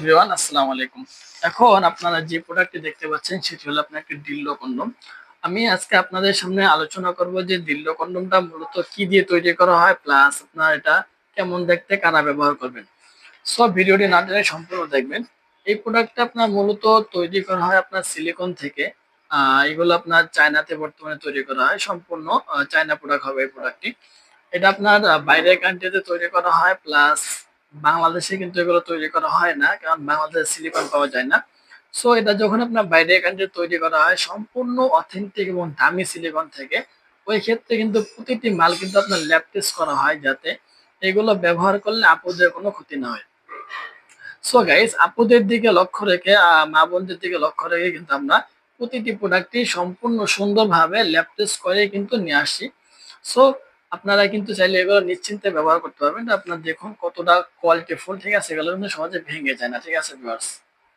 Everyone আসসালামু আলাইকুম। এখন আপনারা যে প্রোডাক্টটি দেখতে পাচ্ছেন সেটি হলো আপনার একটি ডিল্ডো কন্ডম। আমি আজকে আপনাদের সামনে আলোচনা করব যে ডিল্ডো কন্ডমটা মূলত কি দিয়ে তৈরি করা হয়, প্লাস আপনার এটা কেমন দেখতে, কারা ব্যবহার করবেন। সো ভিডিওটি না টেনে সম্পূর্ণ দেখবেন। এই প্রোডাক্টটা আপনার মূলত তৈরি করা হয় আপনার সিলিকন থেকে। এগুলো আপনার চায়নাতে বর্তমানে তৈরি করা হয়, সম্পূর্ণ চায়না প্রোডাক্ট হবে এই প্রোডাক্টটি। এটা আপনার বাইরের কান্ট্রিতে তৈরি করা হয়, প্লাস বাংলাদেশে কিন্তু এগুলো তৈরি করা হয় না, কারণ বাংলাদেশে সিলিকন পাওয়া যায় না। সো এটা যখন আপনার বাইরের কান্ট্রিতে তৈরি করা হয় সম্পূর্ণ অথেন্টিক এবং দামি সিলিকন থেকে, ওই ক্ষেত্রে কিন্তু প্রতিটি মাল কিন্তু আপনার ল্যাব টেস্ট করা হয়, যাতে এগুলো ব্যবহার করলে আপুদের কোনো ক্ষতি না হয়। সো গাইস, আপুদের দিকে লক্ষ্য রেখে মা বোনদের দিকে লক্ষ্য রেখে কিন্তু আমরা প্রতিটি প্রোডাক্টই সম্পূর্ণ সুন্দরভাবে ল্যাব টেস্ট করে কিন্তু নিয়ে আসি। সো আপনারা কিন্তু চাইলে এগুলো নিশ্চিন্তে ব্যবহার করতে পারবেন। আপনার দেখুন কতটা কোয়ালিটি ফুল, ঠিক আছে, এগুলো কিন্তু সহজে ভেঙে যায় না, ঠিক আছে ভিউয়ার্স।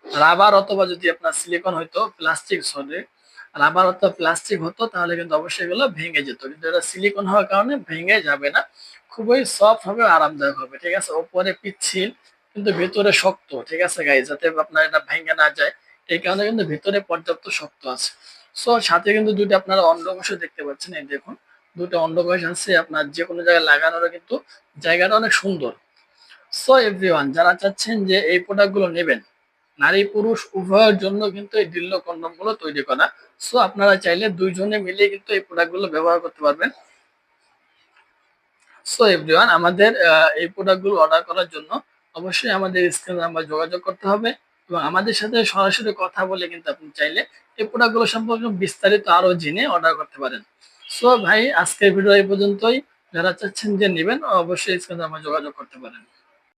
রাবার অথবা যদি আপনার সিলিকন হইতো, প্লাস্টিক সরি, রাবার অথবা প্লাস্টিক হতো তাহলে কিন্তু অবশ্যই এগুলো ভেঙে যেত, কিন্তু এটা সিলিকন হওয়ার কারণে ভেঙে যাবে না। খুবই সফট হবে, আরামদায়ক হবে, ঠিক আছে। ওপরে পিচ্ছিল কিন্তু ভেতরে শক্ত, ঠিক আছে গাইজ, যাতে আপনার এটা ভেঙে না যায়। এই কারণে কিন্তু ভিতরে পর্যাপ্ত শক্ত আছে। সো সাথে কিন্তু দুটো আপনারা অন্ডকোষ দেখতে পাচ্ছেন, এই দেখুন দুটো অন্ডকোষ আছে, আপনার যে কোনো জায়গায় লাগানোর কিন্তু জায়গাটা অনেক সুন্দর। সো এভরিওয়ান, যারা চাচ্ছেন যে এই প্রোডাক্টগুলো নেবেন, নারী পুরুষ উভয়ের জন্য কিন্তু এই ডিল্লো কন্ডম গুলো তৈরি করা। সো আপনারা চাইলে দুইজনে মিলে কিন্তু এই প্রোডাক্ট গুলো ব্যবহার করতে পারবেন। সো এভরিওয়ান, আমাদের এই প্রোডাক্ট গুলো অর্ডার করার জন্য অবশ্যই আমাদের স্ক্রিনে নাম্বার যোগাযোগ করতে হবে, এবং আমাদের সাথে সরাসরি কথা বলে কিন্তু আপনি চাইলে এই প্রোডাক্ট গুলো সম্পর্কে বিস্তারিত আরো জেনে অর্ডার করতে পারেন। সো ভাই, আজকের ভিডিও এই পর্যন্তই। যারা চাচ্ছেন যে নেবেন অবশ্যই স্ক্রিনে নাম্বার যোগাযোগ করতে পারেন।